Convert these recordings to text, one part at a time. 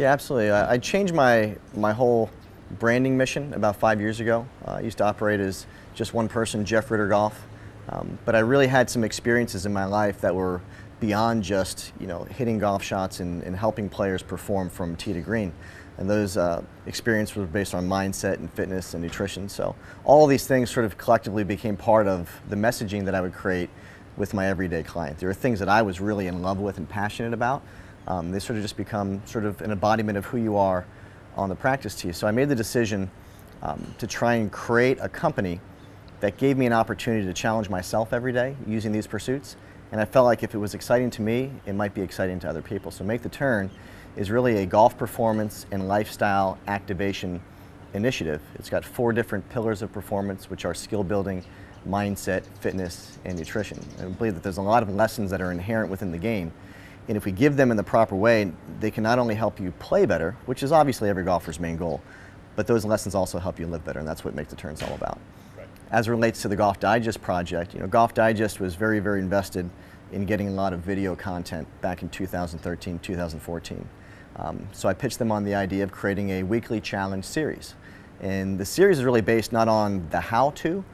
Yeah, absolutely. I changed my whole branding mission about 5 years ago. I used to operate as just one person, Jeff Ritter Golf, but I really had some experiences in my life that were beyond just hitting golf shots and helping players perform from tee to green. And those experiences were based on mindset and fitness and nutrition. So all of these things sort of collectively became part of the messaging that I would create with my everyday client. There are things that I was really in love with and passionate about. They sort of just become sort of an embodiment of who you are on the practice tee. So I made the decision to try and create a company that gave me an opportunity to challenge myself every day using these pursuits. And I felt like if it was exciting to me, it might be exciting to other people. So Make the Turn is really a golf performance and lifestyle activation initiative. It's got 4 different pillars of performance, which are skill building, mindset, fitness, and nutrition. And I believe that there's a lot of lessons that are inherent within the game. And if we give them in the proper way, they can not only help you play better, which is obviously every golfer's main goal, but those lessons also help you live better, and that's what Make the Turn is all about. Right. As it relates to the Golf Digest project, Golf Digest was very, very invested in getting a lot of video content back in 2013, 2014. So I pitched them on the idea of creating a weekly challenge series. And the series is really based not on the how-to,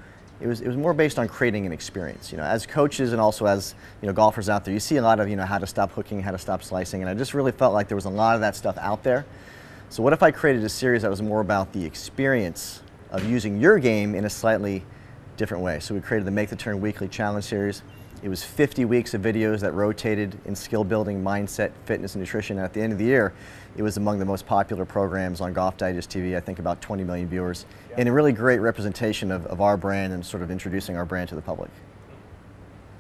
it was more based on creating an experience. As coaches and also as golfers out there, you see a lot of how to stop hooking, how to stop slicing, and I just really felt like there was a lot of that stuff out there. So what if I created a series that was more about the experience of using your game in a slightly different way? So we created the Make the Turn Weekly Challenge Series. It was 50 weeks of videos that rotated in skill building, mindset, fitness, and nutrition. And at the end of the year, it was among the most popular programs on Golf Digest TV, I think about 20 million viewers, and a really great representation of our brand and sort of introducing our brand to the public.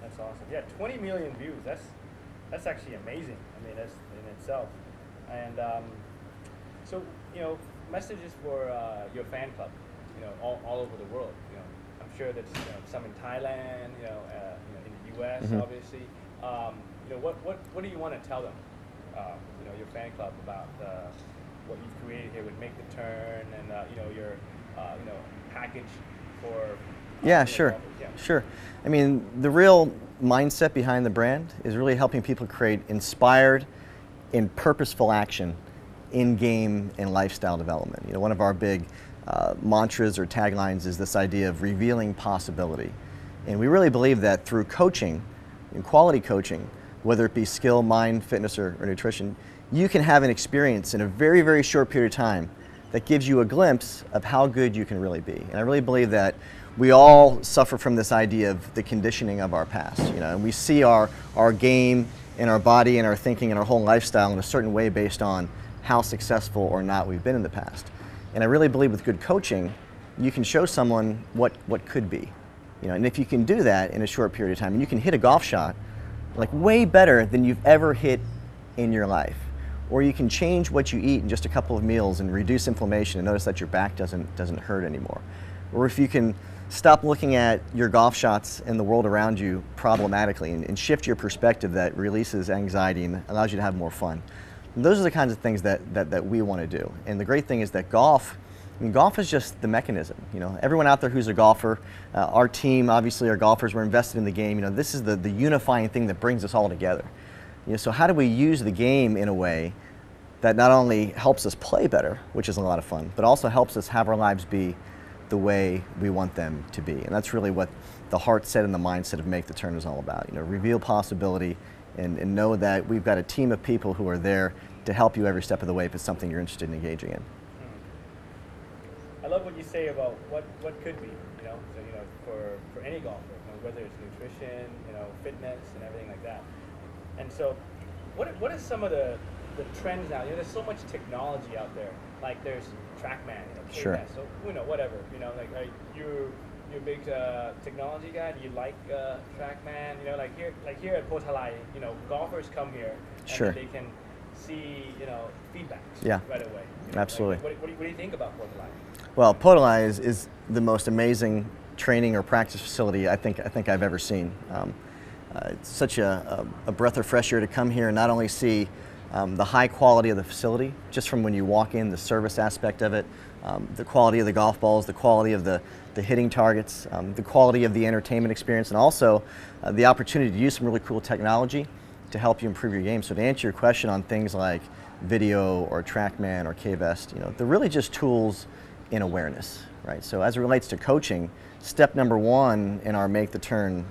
That's awesome. Yeah, 20 million views, that's actually amazing. I mean, that's in itself. And so, messages for your fan club, all over the world. I'm sure there's some in Thailand, in the U.S. Obviously. What do you want to tell them, your fan club about what you've created here with Make the Turn and your package for? Yeah, sure. Sure. I mean, the real mindset behind the brand is really helping people create inspired and purposeful action in game and lifestyle development. One of our big mantras or taglines is this idea of revealing possibility. And we really believe that through coaching, and quality coaching, whether it be skill, mind, fitness, or nutrition, you can have an experience in a very, very short period of time that gives you a glimpse of how good you can really be. And I really believe that we all suffer from this idea of the conditioning of our past. And we see our game and our body and our thinking and our whole lifestyle in a certain way based on how successful or not we've been in the past. And I really believe with good coaching, you can show someone what could be. And if you can do that in a short period of time, and you can hit a golf shot like way better than you've ever hit in your life, or you can change what you eat in just a couple of meals and reduce inflammation and notice that your back doesn't hurt anymore, or if you can stop looking at your golf shots and the world around you problematically and shift your perspective that releases anxiety and allows you to have more fun. And those are the kinds of things that we want to do. And the great thing is that golf is just the mechanism. Everyone out there who's a golfer, our team, obviously our golfers, we're invested in the game. This is the unifying thing that brings us all together. So how do we use the game in a way that not only helps us play better, which is a lot of fun, but also helps us have our lives be the way we want them to be? And that's really what the heart set and the mindset of Make the Turn is all about. Reveal possibility and know that we've got a team of people who are there to help you every step of the way if it's something you're interested in engaging in. I love what you say about what could be, for any golfer, whether it's nutrition, fitness, and everything like that. And so, what is some of the trends now? There's so much technology out there. Like there's TrackMan, sure. So whatever, are you a big technology guy? Do you like TrackMan? Like here at Potalai, golfers come here and sure. they can see feedbacks right away. Absolutely. What do you think about Potalai? Well, Potalai is the most amazing training or practice facility I think I've ever seen. It's such a breath of fresh air to come here and not only see the high quality of the facility, just from when you walk in, the service aspect of it, the quality of the golf balls, the quality of the hitting targets, the quality of the entertainment experience, and also the opportunity to use some really cool technology to help you improve your game. So to answer your question on things like video or TrackMan or K-Vest, they're really just tools in awareness, right? So as it relates to coaching, step number one in our Make the Turn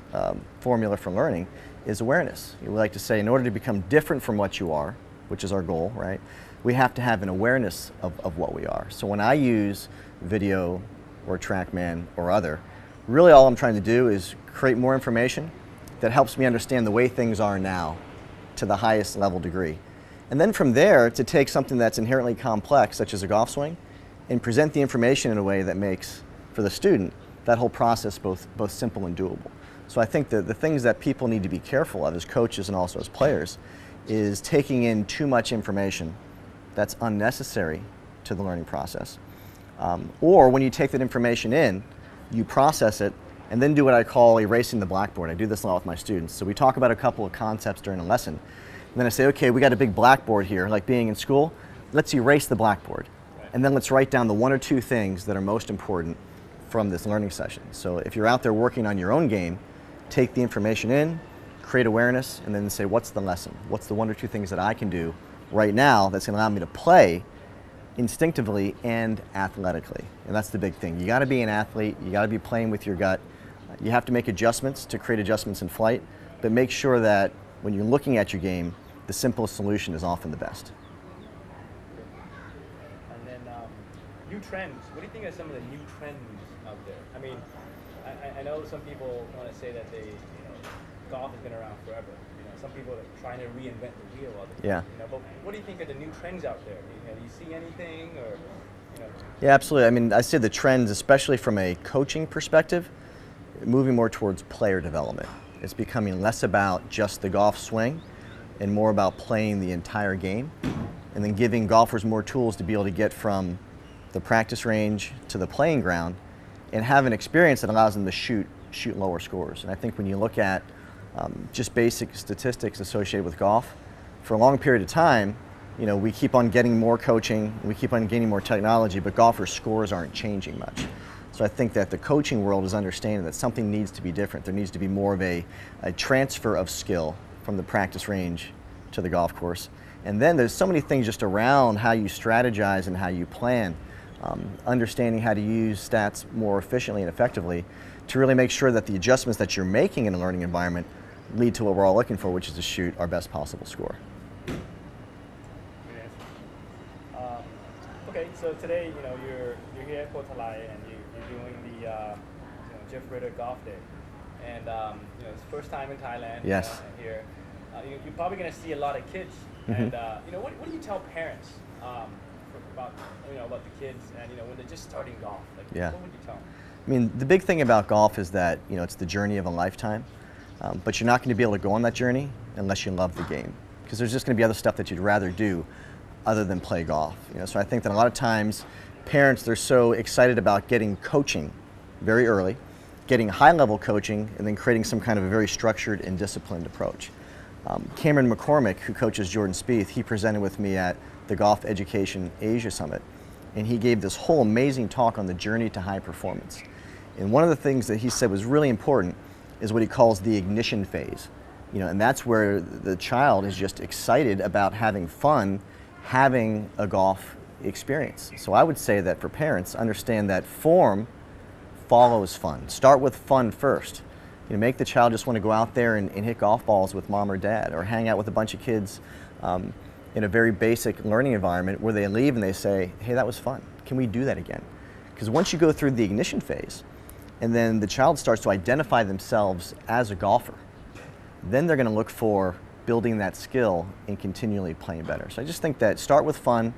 formula for learning is awareness. We like to say in order to become different from what you are, which is our goal, right? We have to have an awareness of what we are. So when I use video or TrackMan or other, really all I'm trying to do is create more information that helps me understand the way things are now to the highest level degree. And then from there, to take something that's inherently complex, such as a golf swing, and present the information in a way that makes, for the student, that whole process both simple and doable. So I think that the things that people need to be careful of as coaches and also as players is taking in too much information that's unnecessary to the learning process. Or when you take that information in, you process it and then do what I call erasing the blackboard. I do this a lot with my students. So we talk about a couple of concepts during a lesson. And then I say, okay, we got a big blackboard here, like being in school. Let's erase the blackboard. And then let's write down the one or two things that are most important from this learning session. So if you're out there working on your own game, take the information in, create awareness, and then say, what's the lesson? What's the one or two things that I can do right now that's gonna allow me to play instinctively and athletically? And that's the big thing. You gotta be an athlete, you gotta be playing with your gut. You have to make adjustments to create adjustments in flight, but make sure that when you're looking at your game, the simplest solution is often the best. And then new trends. What do you think are some of the new trends out there? I mean, I know some people want to say that golf has been around forever. Some people are trying to reinvent the wheel. Yeah. But what do you think are the new trends out there? Do you see anything, or? Yeah, absolutely. I mean, I see the trends, especially from a coaching perspective, moving more towards player development. It's becoming less about just the golf swing and more about playing the entire game, and then giving golfers more tools to be able to get from the practice range to the playing ground and have an experience that allows them to shoot lower scores. And I think when you look at just basic statistics associated with golf, for a long period of time, we keep on getting more coaching, we keep on gaining more technology, but golfers' scores aren't changing much. So I think that the coaching world is understanding that something needs to be different. There needs to be more of a transfer of skill from the practice range to the golf course. And then there's so many things just around how you strategize and how you plan, understanding how to use stats more efficiently and effectively to really make sure that the adjustments that you're making in a learning environment lead to what we're all looking for, which is to shoot our best possible score. Okay, so today, you're here at Kotalai and you're doing the Jeff Ritter Golf Day, and it's the first time in Thailand. Yes. Here, you're probably going to see a lot of kids, Mm-hmm. and what do you tell parents about the kids and when they're just starting golf? Like, Yeah. what would you tell them? I mean, the big thing about golf is that it's the journey of a lifetime, but you're not going to be able to go on that journey unless you love the game, because there's just going to be other stuff that you'd rather do other than play golf. So I think that a lot of times parents, they're so excited about getting coaching very early, getting high-level coaching, and then creating some kind of a very structured and disciplined approach. Cameron McCormick, who coaches Jordan Spieth, he presented with me at the Golf Education Asia Summit, and he gave this whole amazing talk on the journey to high performance. And one of the things that he said was really important is what he calls the ignition phase. And that's where the child is just excited about having fun, having a golf experience. So I would say that for parents, understand that form follows fun. Start with fun first. Make the child just want to go out there and hit golf balls with mom or dad, or hang out with a bunch of kids in a very basic learning environment where they leave and they say, hey, that was fun. Can we do that again? Because once you go through the ignition phase, and then the child starts to identify themselves as a golfer, then they're going to look for building that skill and continually playing better. So I just think that start with fun,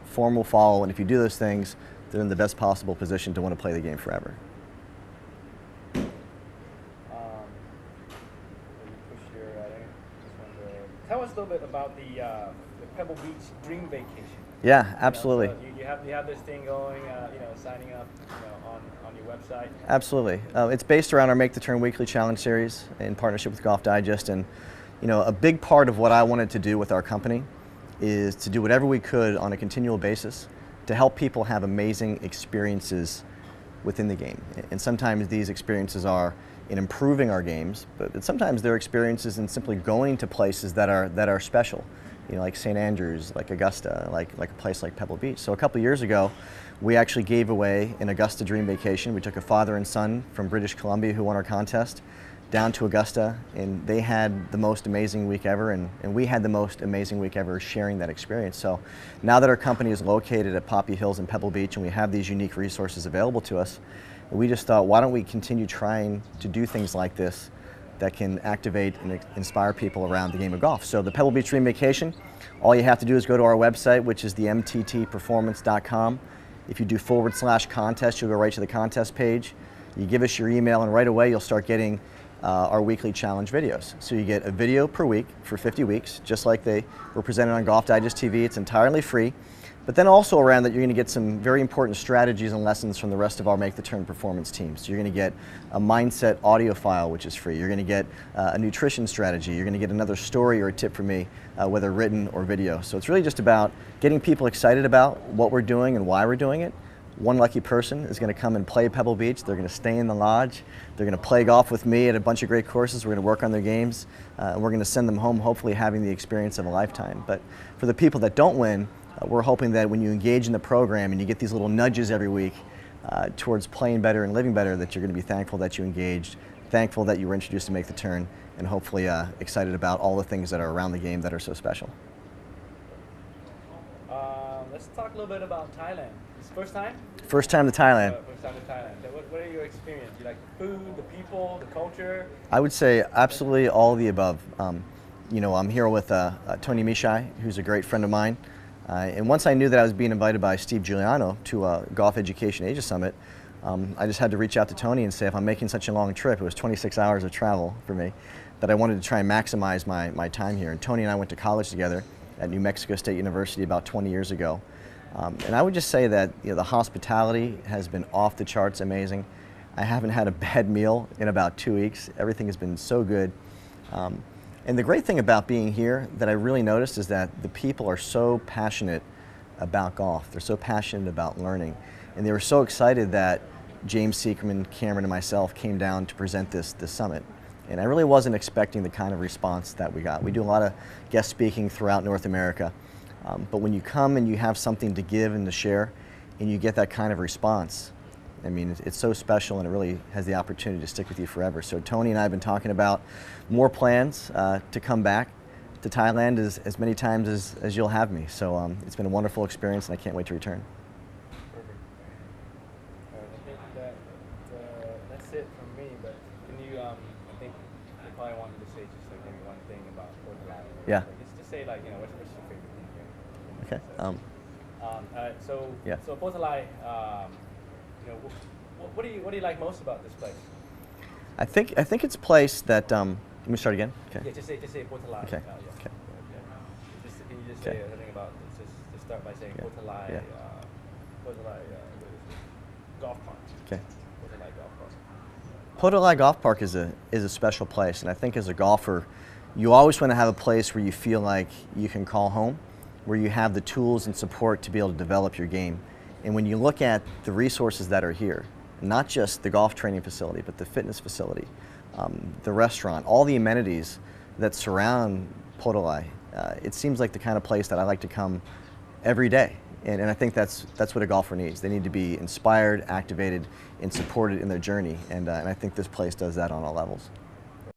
form will follow, and if you do those things, they're in the best possible position to want to play the game forever. Tell us a little bit about the Pebble Beach Dream Vacation. Yeah, absolutely. So you have this thing going, signing up, on your website. Absolutely. It's based around our Make the Turn Weekly Challenge series in partnership with Golf Digest, and a big part of what I wanted to do with our company is to do whatever we could on a continual basis to help people have amazing experiences within the game. And sometimes these experiences are in improving our games, but sometimes they're experiences in simply going to places that are special like St. Andrews, like Augusta, like a place like Pebble Beach. So a couple of years ago, we actually gave away an Augusta Dream Vacation. We took a father and son from British Columbia who won our contest down to Augusta, and they had the most amazing week ever, and we had the most amazing week ever sharing that experience. So now that our company is located at Poppy Hills and Pebble Beach and we have these unique resources available to us, we just thought, why don't we continue trying to do things like this that can activate and inspire people around the game of golf. So the Pebble Beach Dream Vacation, all you have to do is go to our website, which is the mttperformance.com. If you do /contest, you'll go right to the contest page. You give us your email, and right away you'll start getting our weekly challenge videos. So you get a video per week for 50 weeks, just like they were presented on Golf Digest TV. It's entirely free. But then also around that, you're going to get some very important strategies and lessons from the rest of our Make the Turn performance team. So you're going to get a mindset audio file, which is free. You're going to get a nutrition strategy. You're going to get another story or a tip from me, whether written or video. So it's really just about getting people excited about what we're doing and why we're doing it. One lucky person is going to come and play Pebble Beach. They're going to stay in the lodge. They're going to play golf with me at a bunch of great courses. We're going to work on their games. And we're going to send them home, hopefully having the experience of a lifetime. But for the people that don't win, we're hoping that when you engage in the program and you get these little nudges every week towards playing better and living better, that you're going to be thankful that you engaged, thankful that you were introduced to Make the Turn, and hopefully excited about all the things that are around the game that are so special. Let's talk a little bit about Thailand. It's first time? First time to Thailand. First time to Thailand. What are your experience? You like the food, the people, the culture? I would say absolutely all of the above. You know, I'm here with Tony Mishai, who's a great friend of mine. And once I knew that I was being invited by Steve Giuliano to a Golf Education Asia Summit, I just had to reach out to Tony and say, if I'm making such a long trip, it was 26 hours of travel for me, that I wanted to try and maximize my time here. And Tony and I went to college together at New Mexico State University about 20 years ago. And I would just say that the hospitality has been off the charts amazing. I haven't had a bad meal in about 2 weeks. Everything has been so good. And the great thing about being here that I really noticed is that the people are so passionate about golf. They're so passionate about learning. And they were so excited that James Seackerman, Cameron, and myself came down to present this summit. And I really wasn't expecting the kind of response that we got. We do a lot of guest speaking throughout North America. But when you come and you have something to give and to share, and you get that kind of response, I mean, it's so special, and it really has the opportunity to stick with you forever. So Tony and I have been talking about more plans to come back to Thailand as many times as you'll have me. So it's been a wonderful experience, and I can't wait to return. Perfect. I think that's it from me. But can you? I think you probably wanted to say just like maybe one thing about Port Lab. Yeah. Just say like what's your favorite thing here? Okay. Yeah. So Portalai, what do you like most about this place? I think it's a place that. Let me start again. Okay. Yeah, just say Portalai. Okay. Yeah. Okay. Can you just Okay. say something about just start by saying Yeah. Portalai, Yeah. Portalai golf park. Okay. Portalai golf park. Podolai Golf Park is a special place, and I think as a golfer, you always want to have a place where you feel like you can call home, where you have the tools and support to be able to develop your game. And when you look at the resources that are here, not just the golf training facility, but the fitness facility, the restaurant, all the amenities that surround Podolai, it seems like the kind of place that I like to come every day. And I think that's what a golfer needs. They need to be inspired, activated, and supported in their journey. And I think this place does that on all levels.